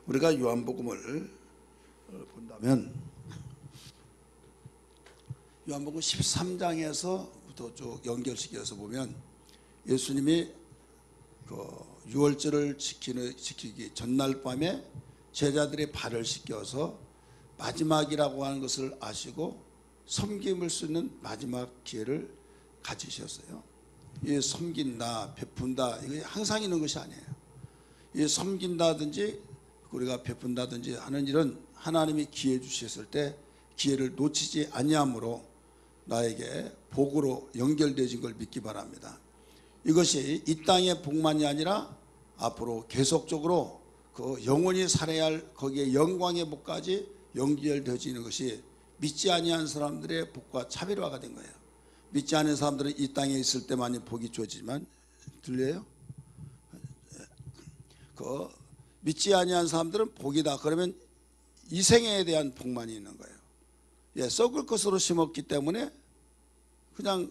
우리가 요한복음을 본다면 요한복음 13장에서부터 쭉 연결시켜서 보면 예수님이 그 유월절을 지키기 전날 밤에 제자들의 발을 씻겨서 마지막이라고 하는 것을 아시고 섬김을 수 있는 마지막 기회를 가지셨어요. 이 섬긴다, 베푼다, 이게 항상 있는 것이 아니에요. 이 섬긴다든지 우리가 베푼다든지 하는 일은 하나님이 기회 주셨을 때 기회를 놓치지 아니함으로 나에게 복으로 연결되어진 걸 믿기 바랍니다. 이것이 이 땅의 복만이 아니라 앞으로 계속적으로 그 영원히 살아야 할 거기에 영광의 복까지 연결되어지는 것이 믿지 아니한 사람들의 복과 차별화가 된 거예요. 믿지 않은 사람들은 이 땅에 있을 때만이 복이 주어지지만, 들려요? 그 믿지 아니한 사람들은 복이다 그러면 이 생애에 대한 복만이 있는 거예요. 예, 썩을 것으로 심었기 때문에 그냥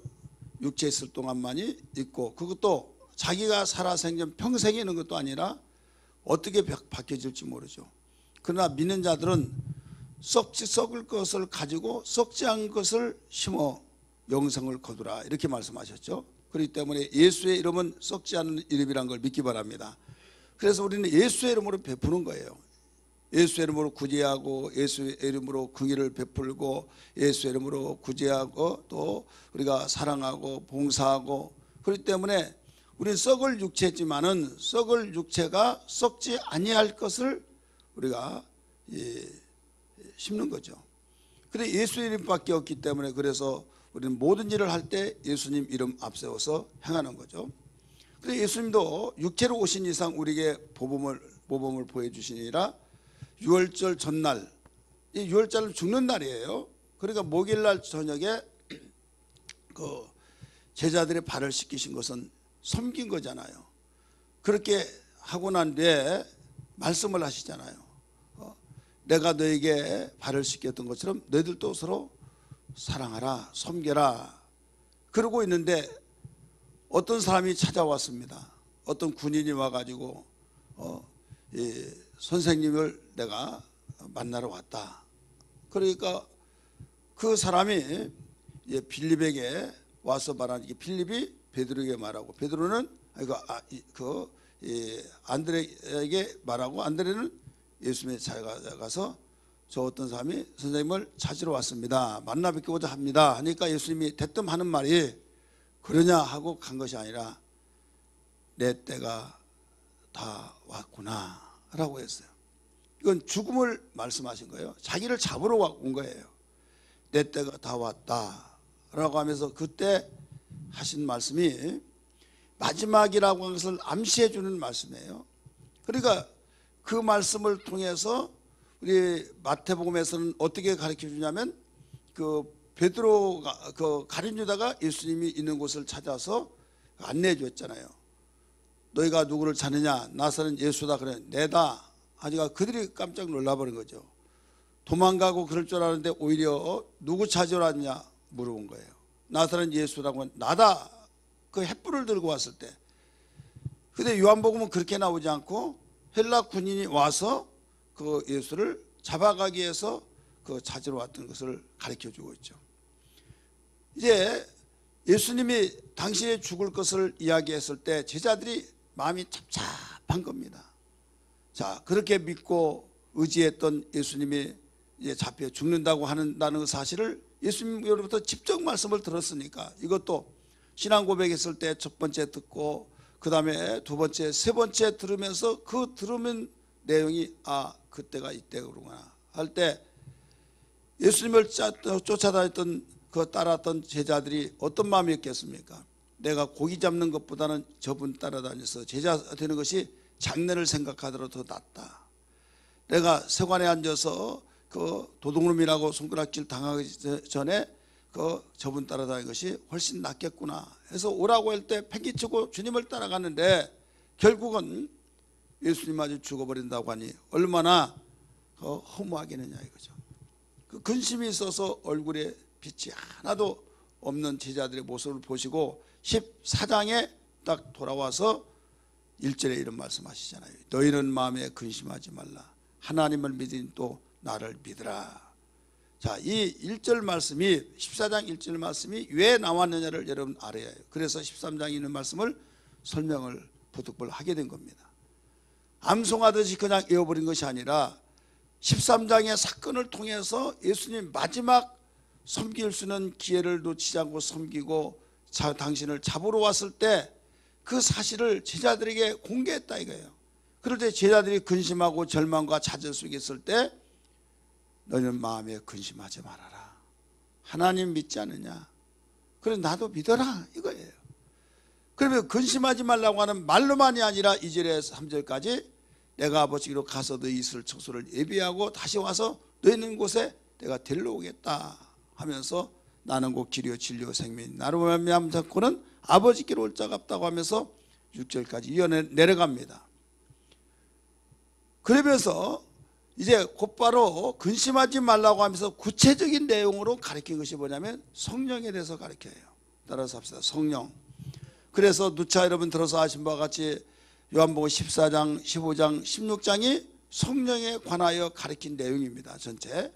육체에 있을 동안만이 있고, 그것도 자기가 살아 생전 평생에 있는 것도 아니라 어떻게 바뀌어질지 모르죠. 그러나 믿는 자들은 썩을 것을 가지고 썩지 않은 것을 심어 영생을 거두라, 이렇게 말씀하셨죠. 그렇기 때문에 예수의 이름은 썩지 않은 이름이란 걸 믿기 바랍니다. 그래서 우리는 예수의 이름으로 베푸는 거예요. 예수의 이름으로 구제하고 예수의 이름으로 긍휼을 베풀고 예수의 이름으로 구제하고 또 우리가 사랑하고 봉사하고, 그렇기 때문에 우리는 썩을 육체지만은 썩을 육체가 썩지 아니할 것을 우리가 심는 거죠. 그래 예수 이름밖에 없기 때문에 그래서 우리는 모든 일을 할 때 예수님 이름 앞세워서 행하는 거죠. 그래 예수님도 육체로 오신 이상 우리에게 모범을 보여주시니라. 유월절 전날, 이 유월절은 죽는 날이에요. 그러니까 목요일날 저녁에 그 제자들의 발을 씻기신 것은 섬긴 거잖아요. 그렇게 하고 난 뒤에 말씀을 하시잖아요. 내가 너에게 발을 씻겼던 것처럼 너희들도 서로 사랑하라, 섬겨라. 그러고 있는데 어떤 사람이 찾아왔습니다. 어떤 군인이 와가지고 선생님을 내가 만나러 왔다. 그러니까 그 사람이 빌립에게 와서 말하는, 빌립이 베드로에게 말하고, 베드로는 안드레에게 말하고, 안드레는 예수님의 찾아가서 저 어떤 사람이 선생님을 찾으러 왔습니다, 만나 뵙고자 합니다 하니까 예수님이 대뜸 하는 말이 그러냐 하고 간 것이 아니라 내 때가 다 왔구나 라고 했어요. 이건 죽음을 말씀하신 거예요. 자기를 잡으러 온 거예요. 내 때가 다 왔다 라고 하면서 그때 하신 말씀이 마지막이라고 하는 것을 암시해 주는 말씀이에요. 그러니까 그 말씀을 통해서 우리 마태복음에서는 어떻게 가르쳐 주냐면, 그 베드로가 그 가룟 유다가 예수님이 있는 곳을 찾아서 안내해 줬잖아요. 너희가 누구를 찾느냐? 나사렛 예수다. 그래, 내다 하니까 그들이 깜짝 놀라버린 거죠. 도망가고 그럴 줄 알았는데 오히려 누구 찾으러 왔냐 물어본 거예요. 나사렛 예수라고 하면 나다. 그 횃불을 들고 왔을 때. 근데 요한복음은 그렇게 나오지 않고 헬라 군인이 와서 그 예수를 잡아가기 위해서 그 찾으러 왔던 것을 가르쳐 주고 있죠. 이제 예수님이 당신이 죽을 것을 이야기했을 때 제자들이 마음이 답답한 겁니다. 자, 그렇게 믿고 의지했던 예수님이 이제 잡혀 죽는다고 한다는 사실을 예수님으로부터 직접 말씀을 들었으니까, 이것도 신앙 고백했을 때 첫 번째 듣고 그 다음에 두 번째, 세 번째 들으면서 그 들으면 내용이 그때가 이때구나 할 때 예수님을 쫓아다녔던 그 따랐던 제자들이 어떤 마음이었겠습니까? 내가 고기 잡는 것보다는 저분 따라다녀서 제자 되는 것이 장래를 생각하더라도 더 낫다. 내가 세관에 앉아서 그 도둑놈이라고 손가락질 당하기 전에 그 저분 따라다니는 것이 훨씬 낫겠구나 해서 오라고 할 때 팽개치고 주님을 따라갔는데 결국은 예수님마저 죽어버린다고 하니 얼마나 허무하겠느냐 이거죠. 그 근심이 있어서 얼굴에 빛이 하나도 없는 제자들의 모습을 보시고 14장에 딱 돌아와서 1절에 이런 말씀하시잖아요. 너희는 마음에 근심하지 말라. 하나님을 믿으니 또 나를 믿으라. 자, 이 1절 말씀이 14장 1절 말씀이 왜 나왔느냐를 여러분 알아야 해요. 그래서 13장에 있는 말씀을 설명을 부득불 하게 된 겁니다. 암송하듯이 그냥 외워버린 것이 아니라 13장의 사건을 통해서 예수님 마지막 섬길 수 있는 기회를 놓치지 않고 섬기고 당신을 잡으러 왔을 때 그 사실을 제자들에게 공개했다 이거예요. 그럴 때 제자들이 근심하고 절망과 좌절 속에 있을 때 너는 마음에 근심하지 말아라. 하나님 믿지 않느냐? 그래 나도 믿어라 이거예요. 그러면 근심하지 말라고 하는 말로만이 아니라 2절에서 3절까지 내가 아버지로 가서 너희 있을 처소를 예비하고 다시 와서 너희 있는 곳에 내가 데리러 오겠다 하면서 나는 곧 길이요 진리요 생명이 나로 말미암아 자꾸는 아버지께로 올 자가 없다고 하면서 6절까지 이어 내려갑니다. 그러면서 이제 곧바로 근심하지 말라고 하면서 구체적인 내용으로 가르친 것이 뭐냐면 성령에 대해서 가르쳐요. 따라서 합시다. 성령. 그래서 누차 여러분 들어서 아신 바와 같이 요한복음 14장, 15장, 16장이 성령에 관하여 가르친 내용입니다. 전체.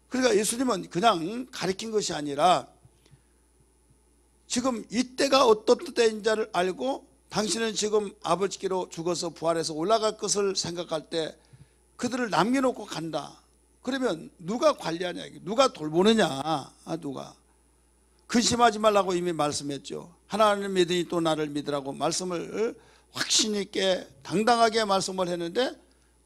그러니까 예수님은 그냥 가르친 것이 아니라 지금 이때가 어떤 때인지를 알고 당신은 지금 아버지께로 죽어서 부활해서 올라갈 것을 생각할 때 그들을 남겨놓고 간다. 그러면 누가 관리하냐, 누가 돌보느냐, 누가. 근심하지 말라고 이미 말씀했죠. 하나님을 믿으니 또 나를 믿으라고 말씀을 확신 있게 당당하게 말씀을 했는데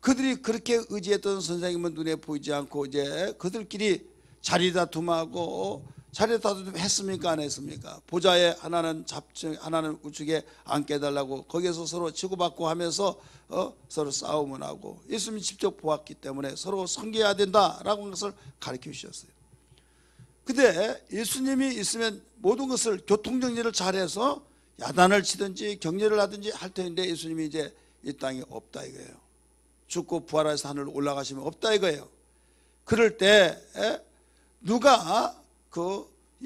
그들이 그렇게 의지했던 선생님은 눈에 보이지 않고 이제 그들끼리 자리다툼하고 자리다툼 했습니까 안 했습니까? 보좌에 하나는 잡증 하나는 우측에 앉게해달라고 거기에서 서로 치고받고 하면서 서로 싸움을 하고 예수님이 직접 보았기 때문에 서로 섬겨야 된다라고 하는 것을 가르쳐 주셨어요. 근데 예수님이 있으면 모든 것을 교통정리를 잘해서 야단을 치든지 격려를 하든지 할 텐데 예수님이 이제 이 땅에 없다 이거예요. 죽고 부활해서 하늘로 올라가시면 없다 이거예요. 그럴 때 누가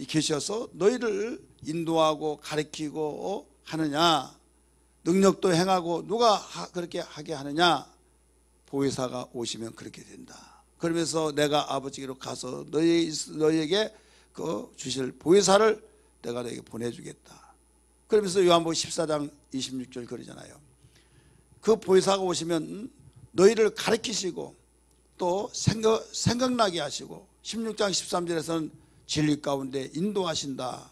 계셔서 너희를 인도하고 가르치고 하느냐, 능력도 행하고 누가 그렇게 하게 하느냐? 보혜사가 오시면 그렇게 된다. 그러면서 내가 아버지께로 가서 너희에게 주실 보혜사를 내가 너에게 보내주겠다. 그러면서 요한복음 14장 26절 그러잖아요. 그 보혜사가 오시면 너희를 가르치시고 또 생각나게 하시고 16장 13절에서는 진리 가운데 인도하신다.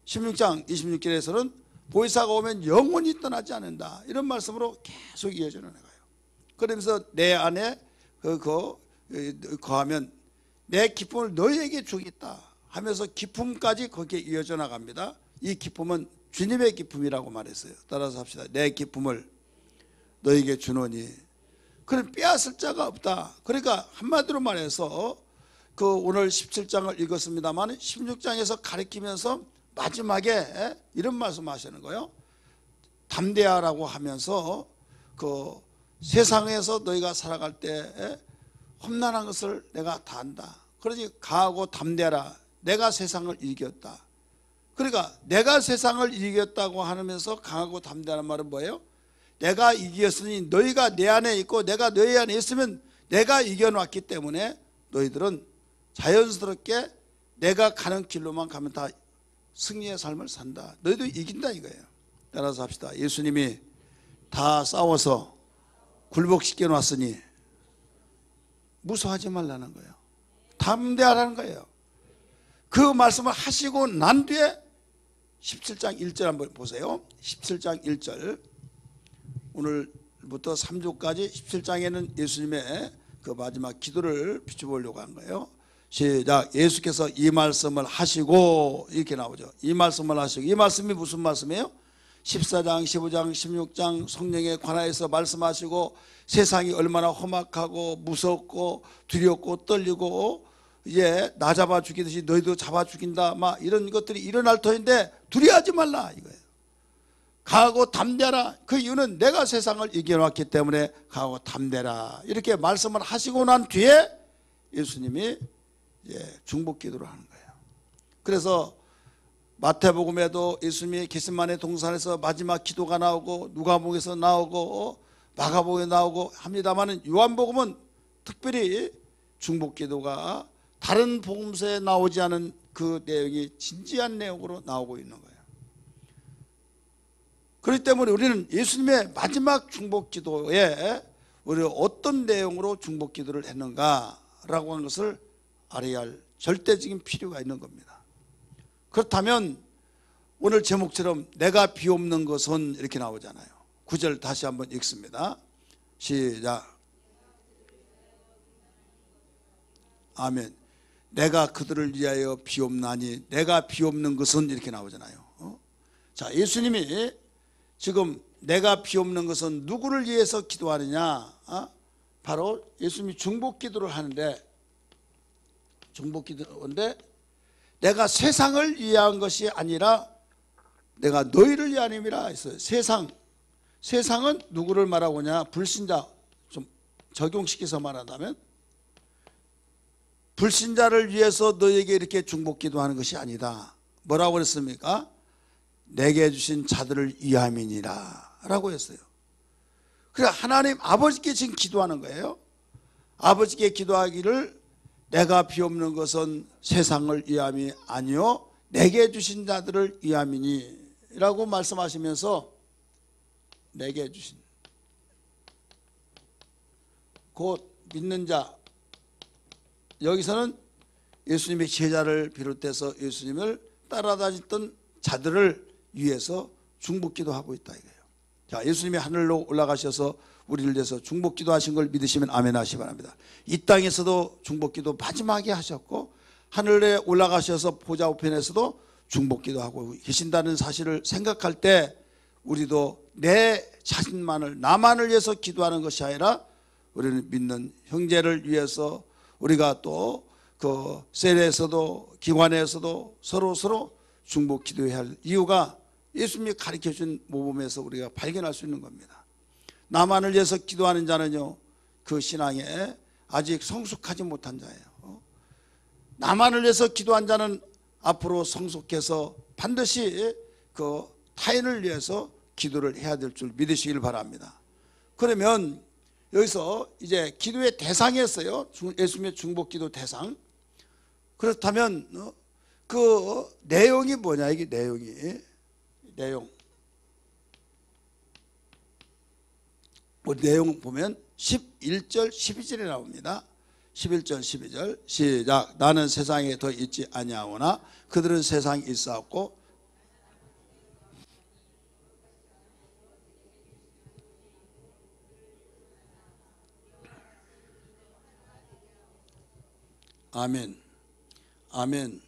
16장 26절에서는 보혜사가 오면 영원히 떠나지 않는다. 이런 말씀으로 계속 이어져 나가요. 그러면서 내 안에 거하면 내 기쁨을 너희에게 주겠다 하면서 기쁨까지 거기에 이어져 나갑니다. 이 기쁨은 주님의 기쁨이라고 말했어요. 따라서 합시다. 내 기쁨을 너희에게 주노니 그럼 빼앗을 자가 없다. 그러니까 한마디로 말해서 오늘 17장을 읽었습니다만 16장에서 가르치면서 마지막에 이런 말씀하시는 거예요. 담대하라고 하면서 세상에서 너희가 살아갈 때 험난한 것을 내가 다 안다. 그러니 강하고 담대하라. 내가 세상을 이겼다. 그러니까 내가 세상을 이겼다고 하면서 강하고 담대하는 말은 뭐예요? 내가 이겼으니 너희가 내 안에 있고 내가 너희 안에 있으면 내가 이겨놨기 때문에 너희들은 자연스럽게 내가 가는 길로만 가면 다 승리의 삶을 산다. 너희도 이긴다 이거예요. 따라서 합시다. 예수님이 다 싸워서 굴복시켜 놨으니 무서워하지 말라는 거예요. 담대하라는 거예요. 그 말씀을 하시고 난 뒤에 17장 1절 한번 보세요. 17장 1절 오늘부터 3주까지 17장에는 예수님의 그 마지막 기도를 비춰보려고 한 거예요. 시작. 예수께서 이 말씀을 하시고 이렇게 나오죠. 이 말씀을 하시고 이 말씀이 무슨 말씀이에요? 14장 15장 16장 성령에 관하여서 말씀하시고 세상이 얼마나 험악하고 무섭고 두렵고 떨리고 이제 나 잡아 죽이듯이 너희도 잡아 죽인다 막 이런 것들이 일어날 터인데 두려워하지 말라 이거예요. 강하고 담대하라. 그 이유는 내가 세상을 이겨놨기 때문에 강하고 담대라 이렇게 말씀을 하시고 난 뒤에 예수님이 중복 기도를 하는 거예요. 그래서 마태복음에도 예수님이 겟세마네 동산에서 마지막 기도가 나오고 누가복음에서 나오고 마가복음에 나오고 합니다마는 요한복음은 특별히 중보기도가 다른 복음서에 나오지 않은 그 내용이 진지한 내용으로 나오고 있는 거예요. 그렇기 때문에 우리는 예수님의 마지막 중보기도에 우리가 어떤 내용으로 중보기도를 했는가라고 하는 것을 알아야 할 절대적인 필요가 있는 겁니다. 그렇다면 오늘 제목처럼 내가 비옵는 것은 이렇게 나오잖아요. 9절 다시 한번 읽습니다. 시작. 아멘. 내가 그들을 위하여 비옵나니 내가 비옵는 것은 이렇게 나오잖아요. 자, 예수님이 지금 내가 비옵는 것은 누구를 위해서 기도하느냐? 바로 예수님이 중보기도를 하는데, 중보기도인데 내가 세상을 위한 것이 아니라 내가 너희를 위함이라 했어요. 세상은 누구를 말하고냐? 불신자. 좀 적용시켜서 말한다면 불신자를 위해서 너에게 이렇게 중보기도하는 것이 아니다. 뭐라고 그랬습니까? 내게 주신 자들을 위함이니라 라고 했어요. 그러니까 하나님 아버지께 지금 기도하는 거예요. 아버지께 기도하기를 내가 비옵는 것은 세상을 위함이 아니요 내게 주신 자들을 위함이니 라고 말씀하시면서 내게 주신 곧 믿는 자, 여기서는 예수님의 제자를 비롯해서 예수님을 따라다녔던 자들을 위해서 중보기도 하고 있다 이거예요. 자, 예수님이 하늘로 올라가셔서 우리를 위해서 중보기도 하신 걸 믿으시면 아멘 하시기 바랍니다. 이 땅에서도 중보기도 마지막에 하셨고 하늘에 올라가셔서 보좌 우편에서도 중보기도 하고 계신다는 사실을 생각할 때 우리도 내 자신만을 나만을 위해서 기도하는 것이 아니라 우리는 믿는 형제를 위해서 우리가 또 그 셀에서도 기관에서도 서로 중보 기도해야 할 이유가 예수님이 가르쳐준 모범에서 우리가 발견할 수 있는 겁니다. 나만을 위해서 기도하는 자는요 그 신앙에 아직 성숙하지 못한 자예요. 나만을 위해서 기도한 자는 앞으로 성숙해서 반드시 그 타인을 위해서 기도를 해야 될 줄 믿으시길 바랍니다. 그러면 여기서 이제 기도의 대상이었어요. 예수님의 중보기도 대상. 그렇다면 그 내용이 뭐냐, 이게 내용. 내용 보면 11절 12절에 나옵니다. 11절 12절 시작. 나는 세상에 더 있지 아니하오나 그들은 세상에 있사옵고 아멘. 아멘.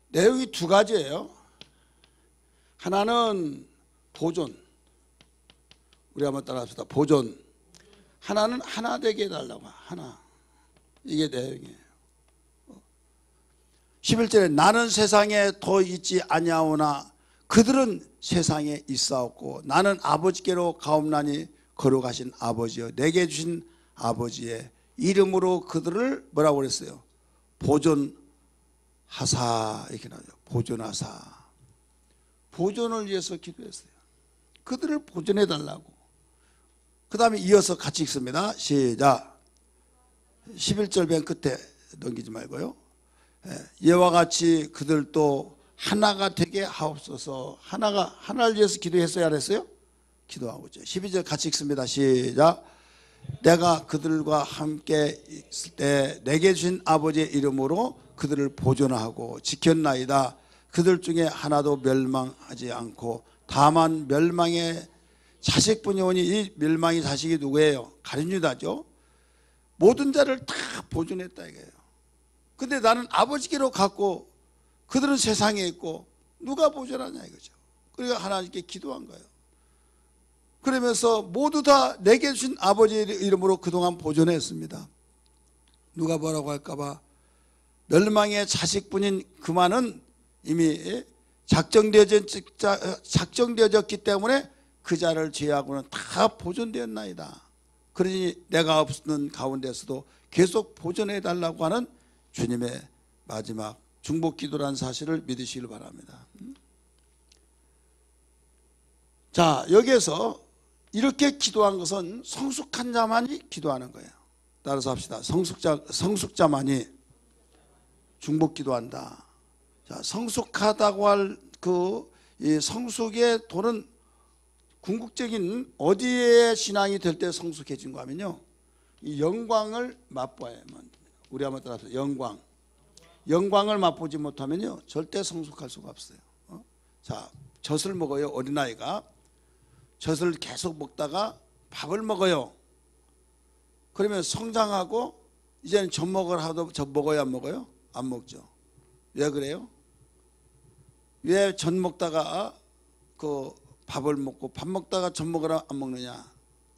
내용이 두 가지예요. 하나는 보존. 우리 한번 따라합시다. 보존. 하나는 하나 되게 해달라고. 하나. 이게 내용이에요. 11절에 나는 세상에 더 있지 아니하오나 그들은 세상에 있사옵고 나는 아버지께로 가옵나니 걸어가신 아버지여 내게 주신 아버지의 이름으로 그들을 뭐라고 그랬어요? 보존하사 이렇게 나오죠. 보존하사. 보존을 위해서 기도했어요. 그들을 보존해 달라고. 그 다음에 이어서 같이 읽습니다. 시작. 11절 맨 끝에 넘기지 말고요. 이와 같이 그들도 하나가 되게 하옵소서. 하나를 위해서 기도했어야 했어요? 기도하고 있죠. 12절 같이 읽습니다. 시작. 내가 그들과 함께 있을 때 내게 주신 아버지의 이름으로 그들을 보존하고 지켰나이다. 그들 중에 하나도 멸망하지 않고 다만 멸망의 자식뿐이 오니 이 멸망의 자식이 누구예요? 가룟 유다죠. 모든 자를 다 보존했다 이거예요. 근데 나는 아버지께로 갔고 그들은 세상에 있고 누가 보존하냐 이거죠. 그러니까 하나님께 기도한 거예요. 그러면서 모두 다 내게 주신 아버지의 이름으로 그동안 보존했습니다. 누가 뭐라고 할까봐 멸망의 자식뿐인 그만은 이미 작정되어졌기 때문에 그 자를 제외하고는 다 보존되었나이다. 그러니 내가 없는 가운데서도 계속 보존해달라고 하는 주님의 마지막 중보기도라는 사실을 믿으시길 바랍니다. 자, 여기에서 이렇게 기도한 것은 성숙한 자만이 기도하는 거예요. 따라서 합시다. 성숙자만이 중복 기도한다. 자, 성숙하다고 할 이 성숙의 도는 궁극적인 어디에 신앙이 될 때 성숙해진 거 하면요, 이 영광을 맛봐야만. 우리 한번 따라서 영광을 맛보지 못하면요 절대 성숙할 수가 없어요. 자, 젖을 먹어요. 어린아이가 젖을 계속 먹다가 밥을 먹어요. 그러면 성장하고 이제는 젖 먹어요, 안 먹어요? 안 먹죠. 왜 그래요? 왜 젖 먹다가 밥을 먹고 밥 먹다가 젖 먹으라 안 먹느냐?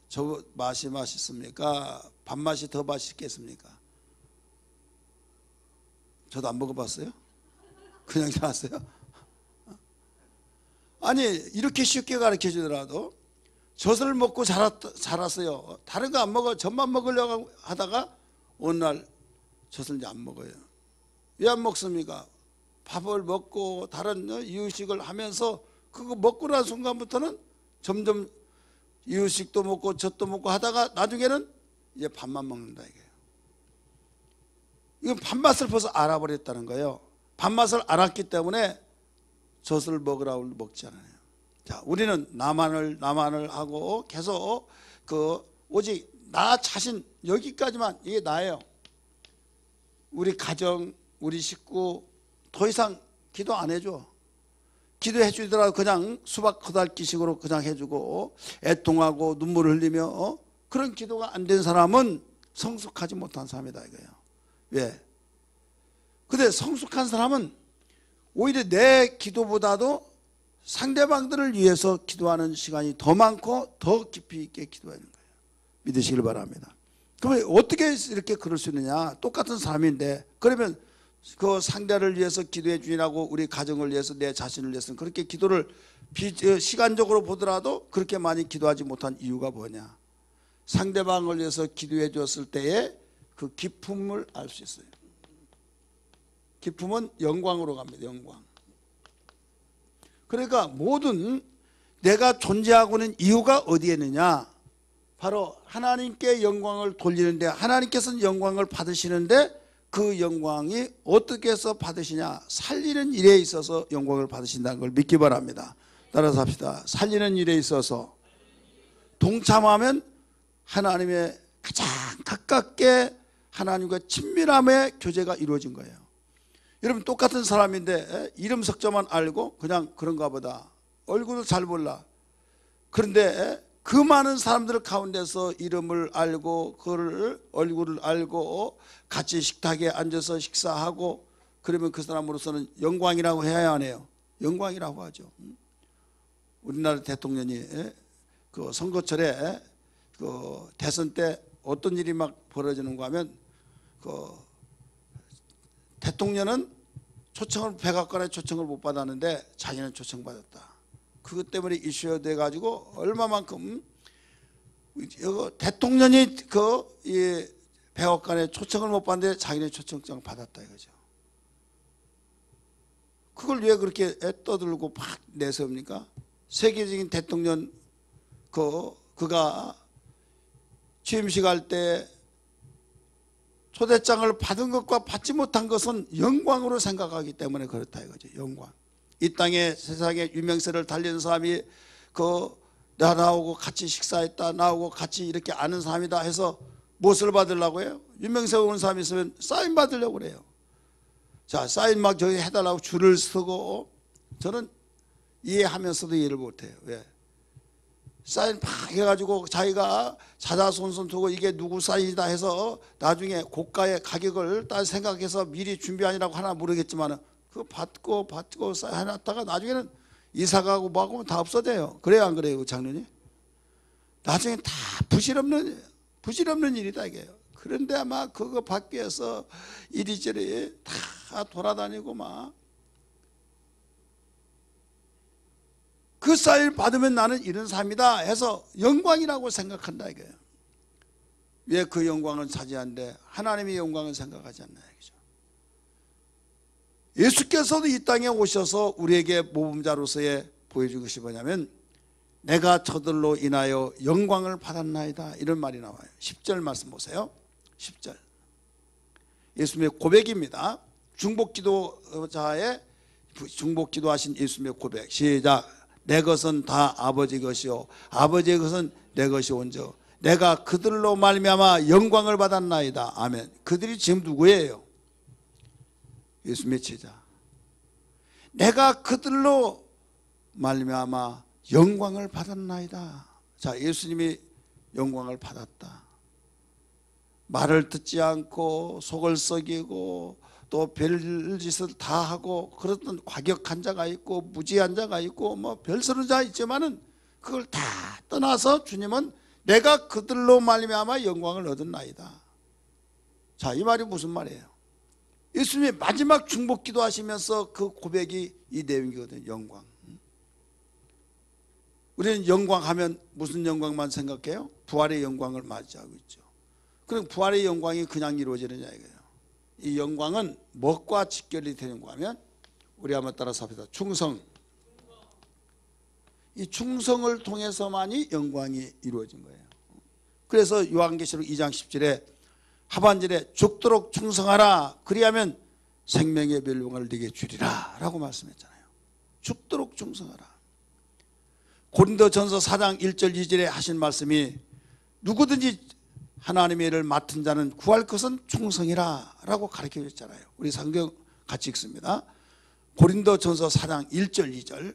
저 맛이 맛있습니까? 밥맛이 더 맛있겠습니까? 저도 안 먹어봤어요. 그냥 자랐어요. 아니, 이렇게 쉽게 가르쳐 주더라도 젖을 먹고 자랐어요. 다른 거 안 먹어. 젖만 먹으려고 하다가 어느 날 젖을 이제 안 먹어요. 왜 안 먹습니까? 밥을 먹고 다른 이유식을 하면서 그거 먹고 난 순간부터는 점점 이유식도 먹고 젖도 먹고 하다가 나중에는 이제 밥만 먹는다 이게요. 이건 밥맛을 벌써 알아버렸다는 거예요. 밥맛을 알았기 때문에 젖을 먹으라고 먹지 않아요. 자, 우리는 나만을 하고 계속 오직 나 자신 여기까지만, 이게 나예요. 우리 가정, 우리 식구 더 이상 기도 안 해줘. 기도해 주더라도 그냥 수박 허달기식으로 그냥 해주고 애통하고 눈물을 흘리며 그런 기도가 안 된 사람은 성숙하지 못한 사람이다 이거예요. 왜? 근데 성숙한 사람은 오히려 내 기도보다도 상대방들을 위해서 기도하는 시간이 더 많고 더 깊이 있게 기도하는 거예요. 믿으시길 바랍니다. 그러면 어떻게 이렇게 그럴 수 있느냐? 똑같은 사람인데, 그러면 그 상대를 위해서 기도해 주라고 우리 가정을 위해서 내 자신을 위해서는 그렇게 기도를 시간적으로 보더라도 그렇게 많이 기도하지 못한 이유가 뭐냐? 상대방을 위해서 기도해 줬을 때의 그 기쁨을 알 수 있어요. 기쁨은 영광으로 갑니다. 영광. 그러니까 모든 내가 존재하고 있는 이유가 어디에 있느냐? 바로 하나님께 영광을 돌리는데, 하나님께서는 영광을 받으시는데 그 영광이 어떻게 해서 받으시냐? 살리는 일에 있어서 영광을 받으신다는 걸 믿기 바랍니다. 따라서 합시다. 살리는 일에 있어서 동참하면 하나님의 가장 가깝게 하나님과 친밀함의 교제가 이루어진 거예요. 여러분, 똑같은 사람인데 이름 석자만 알고 그냥 그런가 보다, 얼굴도 잘 몰라. 그런데 그 많은 사람들 가운데서 이름을 알고 그를 얼굴을 알고 같이 식탁에 앉아서 식사하고, 그러면 그 사람으로서는 영광이라고 해야 하네요. 영광이라고 하죠. 우리나라 대통령이 그 선거철에 그 대선 때 어떤 일이 막 벌어지는가 하면, 그 대통령은 백악관의 초청을 못 받았는데 자기는 초청받았다. 그것 때문에 이슈가 돼가지고 얼마만큼 대통령이 이 백악관에 초청을 못 받는데 자기는 초청장 받았다 이거죠. 그걸 왜 그렇게 떠들고 막 내세웁니까? 세계적인 대통령 그가 취임식 할 때 초대장을 받은 것과 받지 못한 것은 영광으로 생각하기 때문에 그렇다 이거죠. 영광. 이 땅에 세상에 유명세를 달리는 사람이 나 나오고 같이 식사했다, 나오고 같이 이렇게 아는 사람이다 해서 무엇을 받으려고 해요? 유명세 오는 사람이 있으면 사인 받으려고 그래요. 자, 사인 막 저기 해달라고 줄을 서고, 저는 이해하면서도 이해를 못해요. 왜? 사인 팍 해가지고 자기가 자자손손 두고 이게 누구 사인이다 해서 나중에 고가의 가격을 딱 생각해서 미리 준비하느라고 하나 모르겠지만 그거 받고 해놨다가 나중에는 이사가고 뭐하고 다 없어져요. 그래요, 안 그래요, 장로님? 나중에 다 부질없는 일이다 이게요. 그런데 아마 그거 받기 위해서 이리저리 다 돌아다니고 막 그 사인 받으면 나는 이런 사람이다 해서 영광이라고 생각한다 이거예요. 왜 그 영광을 차지하는데 하나님의 영광을 생각하지 않나 이거죠. 예수께서도 이 땅에 오셔서 우리에게 모범자로서의 보여준 것이 뭐냐면 내가 저들로 인하여 영광을 받았나이다. 이런 말이 나와요. 10절 말씀 보세요. 10절 예수님의 고백입니다. 중복기도자의 중복기도하신 예수님의 고백. 시작. 내 것은 다 아버지 것이요 아버지의 것은 내 것이 온즉 내가 그들로 말미암아 영광을 받았나이다. 아멘. 그들이 지금 누구예요? 예수님의 제자. 내가 그들로 말미암아 영광을 받았나이다. 자, 예수님이 영광을 받았다. 말을 듣지 않고 속을 썩이고 또 별짓을 다 하고 그랬던 과격한 자가 있고 무지한 자가 있고 뭐 별서른 자 있지만은 그걸 다 떠나서 주님은 내가 그들로 말미암아 영광을 얻었나이다. 자, 이 말이 무슨 말이에요? 예수님이 마지막 중복기도 하시면서 그 고백이 이 내용이거든요. 영광. 우리는 영광하면 무슨 영광만 생각해요? 부활의 영광을 맞이하고 있죠. 그럼 부활의 영광이 그냥 이루어지느냐 이거예요. 이 영광은 무엇과 직결이 되는가 하면 우리 한번 따라서 합시다. 충성. 이 충성을 통해서만이 영광이 이루어진 거예요. 그래서 요한계시록 2장 10절에 하반절에 죽도록 충성하라. 그리하면 생명의 멸류관을 네게 주리라 라고 말씀했잖아요. 죽도록 충성하라. 고린도전서 4장 1절 2절에 하신 말씀이 누구든지 하나님의 일을 맡은 자는 구할 것은 충성이라 라고 가르쳐 줬잖아요. 우리 성경 같이 읽습니다. 고린도전서 4장 1절 2절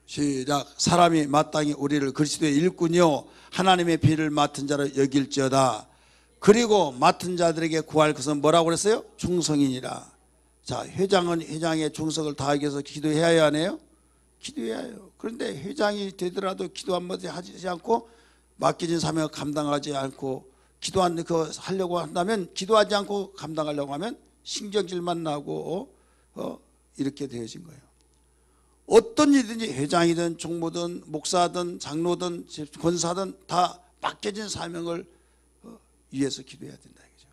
시작. 사람이 마땅히 우리를 그리스도의 일꾼이요 하나님의 비를 맡은 자로 여길지어다. 그리고 맡은 자들에게 구할 것은 뭐라고 그랬어요? 충성이니라. 자, 회장은 회장의 충성을 다하기 위해서 기도해야 하네요. 기도해야 해요. 그런데 회장이 되더라도 기도 한마디 하지 않고 맡겨진 사명을 감당하지 않고 하려고 한다면 기도하지 않고 감당하려고 하면 신경질만 나고 이렇게 되어진 거예요. 어떤 일이든지 회장이든 총무든 목사든 장로든 권사든 다 맡겨진 사명을 위해서 기도해야 된다 이거죠.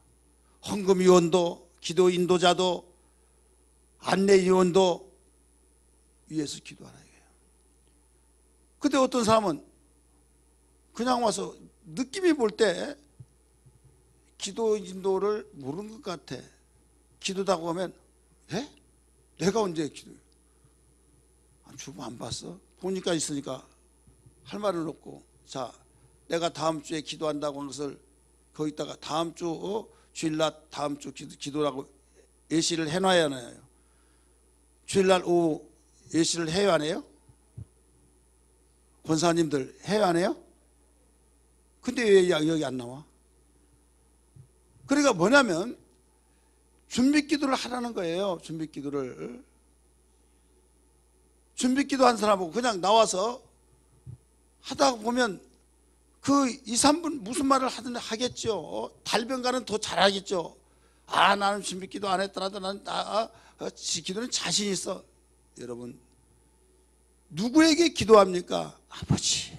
헌금위원도 기도 인도자도 안내위원도 위해서 기도하라 이거예요. 근데 어떤 사람은 그냥 와서 느낌이 볼 때 기도 인도를 모르는 것 같아. 기도다고 하면 에? 내가 언제 기도해요? 주보 안 봤어? 보니까 있으니까 할 말은 없고. 자, 내가 다음 주에 기도한다고 하는 것을 거기다가 다음 주 주일날 다음 주 기도라고 예시를 해놔야 하나요? 주일날 오후 예시를 해야 하네요? 권사님들 해야 하네요? 근데 왜 여기 안 나와? 그러니까 뭐냐면 준비기도를 하라는 거예요. 준비기도를. 준비기도 한 사람하고 그냥 나와서 하다 보면 그 2, 3분 무슨 말을 하든 하겠죠. 달변가는 더 잘하겠죠. 아, 나는 준비기도 안 했더라도 나는 기도는 자신 있어. 여러분, 누구에게 기도합니까?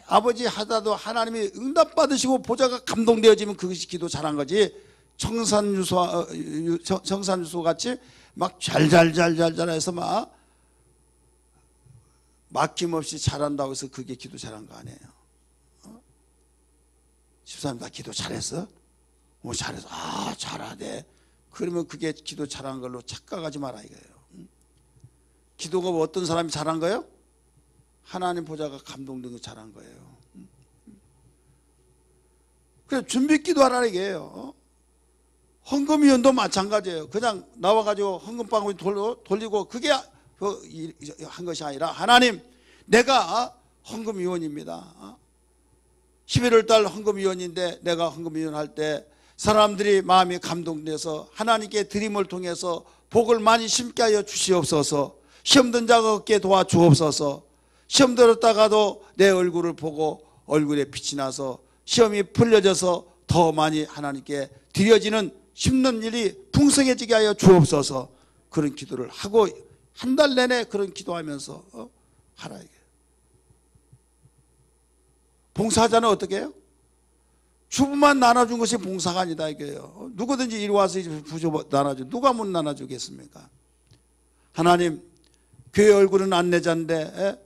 아버지 하다도 하나님이 응답 받으시고 보좌가 감동되어지면 그것이 기도 잘한 거지. 정산유소 같이 막 잘해서 막 막힘없이 잘한다고 해서 그게 기도 잘한 거 아니에요. 집사님 나 기도 잘했어? 잘해서 잘하네. 그러면 그게 기도 잘한 걸로 착각하지 마라 이거예요. 기도가 어떤 사람이 잘한 거예요? 하나님 보좌가 감동된 거 잘한 거예요. 그래서 준비 기도하라는 얘기예요. 헌금위원도 마찬가지예요. 그냥 나와가지고 헌금방울 돌리고 그게 한 것이 아니라 하나님 내가 헌금위원입니다. 11월 달 헌금위원인데 내가 헌금위원 할 때 사람들이 마음이 감동돼서 하나님께 드림을 통해서 복을 많이 심게 하여 주시옵소서. 시험든 자가 얻게 도와주옵소서. 시험 들었다가도 내 얼굴을 보고 얼굴에 빛이 나서 시험이 풀려져서 더 많이 하나님께 드려지는 심는 일이 풍성해지게 하여 주옵소서. 그런 기도를 하고 한 달 내내 그런 기도하면서 하라 이게. 봉사자는 어떻게 해요? 주부만 나눠준 것이 봉사가 아니다 이게요. 누구든지 이리 와서 부조 나눠줘. 누가 못 나눠주겠습니까? 하나님 교회 얼굴은 안내자인데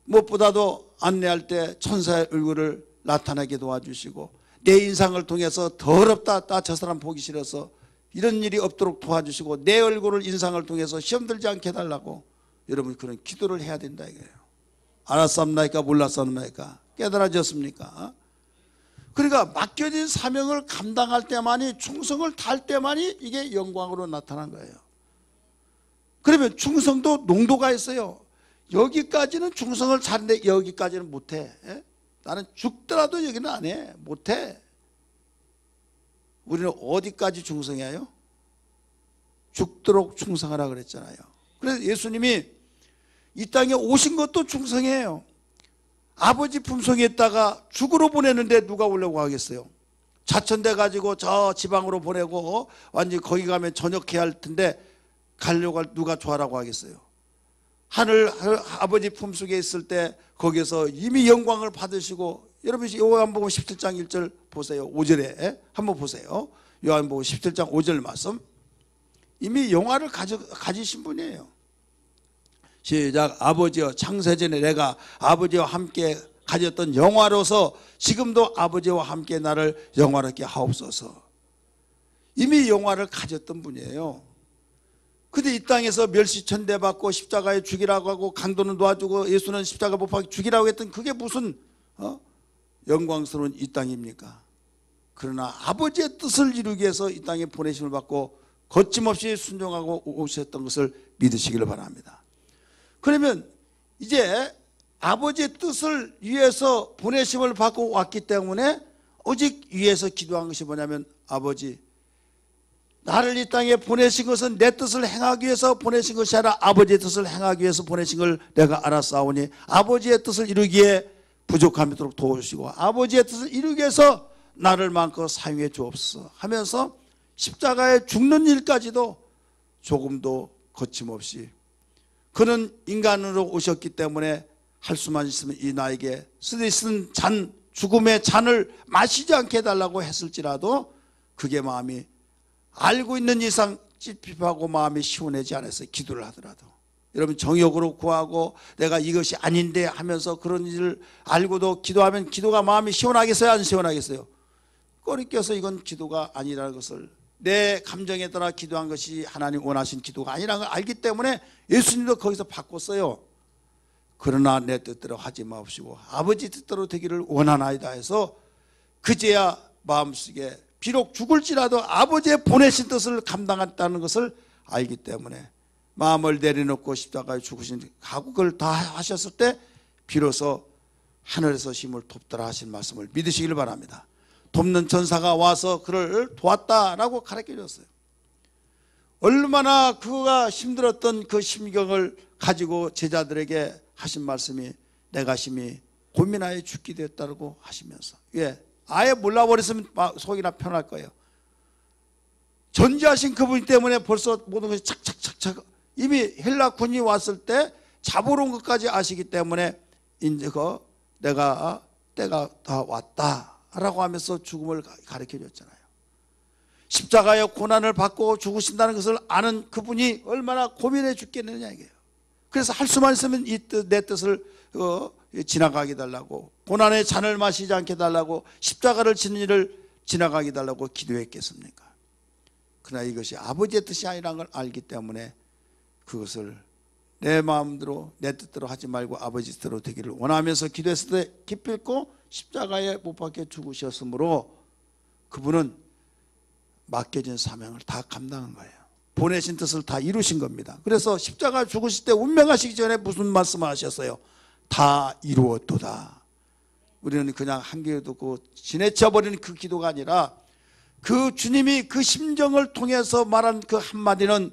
무엇보다도 안내할 때 천사의 얼굴을 나타나게 도와주시고 내 인상을 통해서 더럽다 저 사람 보기 싫어서 이런 일이 없도록 도와주시고 내 얼굴을 인상을 통해서 시험 들지 않게 해달라고 여러분 그런 기도를 해야 된다 이거예요. 알았습니까? 몰랐습니까? 깨달아졌습니까? 그러니까 맡겨진 사명을 감당할 때만이 충성을 다할 때만이 이게 영광으로 나타난 거예요. 그러면 충성도 농도가 있어요. 여기까지는 충성을 잘하는데 여기까지는 못해. 나는 죽더라도 여기는 안 해. 못해. 우리는 어디까지 충성해요? 죽도록 충성하라 그랬잖아요. 그래서 예수님이 이 땅에 오신 것도 충성이에요. 아버지 품속에 있다가 죽으러 보내는데 누가 오려고 하겠어요? 자천돼 가지고 저 지방으로 보내고 완전히 거기 가면 전역해야 할 텐데 가려고 누가 좋아라고 하겠어요? 하늘 아버지 품속에 있을 때 거기서 이미 영광을 받으시고, 여러분 요한복음 17장 1절 보세요. 5절에 한번 보세요. 요한복음 17장 5절 말씀. 이미 영화를 가지신 분이에요. 시작. 아버지여, 창세전에 내가 아버지와 함께 가졌던 영화로서 지금도 아버지와 함께 나를 영화롭게 하옵소서. 이미 영화를 가졌던 분이에요. 근데 이 땅에서 멸시천대 받고 십자가에 죽이라고 하고 강도는 놓아주고 예수는 십자가 못 박혀 죽이라고 했던 그게 무슨 영광스러운 이 땅입니까? 그러나 아버지의 뜻을 이루기 위해서 이 땅에 보내심을 받고 거침없이 순종하고 오셨던 것을 믿으시기를 바랍니다. 그러면 이제 아버지의 뜻을 위해서 보내심을 받고 왔기 때문에 오직 위에서 기도한 것이 뭐냐면, 아버지, 나를 이 땅에 보내신 것은 내 뜻을 행하기 위해서 보내신 것이 아니라 아버지의 뜻을 행하기 위해서 보내신 걸 내가 알았사오니 아버지의 뜻을 이루기에 부족함이도록 도우시고 아버지의 뜻을 이루기 위해서 나를 마음껏 사용해 주옵소서 하면서 십자가에 죽는 일까지도 조금도 거침없이, 그는 인간으로 오셨기 때문에 할 수만 있으면 이 나에게 쓰디쓴 잔, 죽음의 잔을 마시지 않게 해달라고 했을지라도 그게 마음이 알고 있는 이상 찝찝하고 마음이 시원하지 않았어요. 기도를 하더라도. 여러분 정욕으로 구하고 내가 이것이 아닌데 하면서 그런 일을 알고도 기도하면 기도가 마음이 시원하겠어요? 안 시원하겠어요? 꼬리 껴서 이건 기도가 아니라는 것을, 내 감정에 따라 기도한 것이 하나님 원하신 기도가 아니라는 걸 알기 때문에 예수님도 거기서 바꿨어요. 그러나 내 뜻대로 하지 마옵시고 아버지 뜻대로 되기를 원하나이다 해서 그제야 마음속에 비록 죽을지라도 아버지의 보내신 뜻을 감당했다는 것을 알기 때문에 마음을 내려놓고 십자가에 죽으신 각오를 다 하셨을 때 비로소 하늘에서 힘을 돕더라 하신 말씀을 믿으시길 바랍니다. 돕는 천사가 와서 그를 도왔다라고 가르쳐줬어요. 얼마나 그가 힘들었던 그 심경을 가지고 제자들에게 하신 말씀이 내가 심히 고민하여 죽게 되었다고 하시면서, 예, 아예 몰라버렸으면 속이나 편할 거예요. 전지하신 그분 때문에 벌써 모든 것이 착착착착 이미 헬라 군이 왔을 때 잡으러 온 것까지 아시기 때문에 이제 내가 때가 다 왔다라고 하면서 죽음을 가르쳐 줬잖아요. 십자가의 고난을 받고 죽으신다는 것을 아는 그분이 얼마나 고민해 죽겠느냐 이게요. 그래서 할 수만 있으면 내 뜻을 지나가게 달라고, 고난의 잔을 마시지 않게 달라고, 십자가를 지는 일을 지나가게 달라고 기도했겠습니까? 그러나 이것이 아버지의 뜻이 아니라는 걸 알기 때문에 그것을 내 마음대로 내 뜻대로 하지 말고 아버지 뜻대로 되기를 원하면서 기도했을 때 기필코 십자가에 못 박혀 죽으셨으므로 그분은 맡겨진 사명을 다 감당한 거예요. 보내신 뜻을 다 이루신 겁니다. 그래서 십자가 죽으실 때 운명하시기 전에 무슨 말씀을 하셨어요? 다 이루었도다. 우리는 그냥 한 귀에 듣고 지나쳐버리는 그 기도가 아니라 그 주님이 그 심정을 통해서 말한 그 한마디는,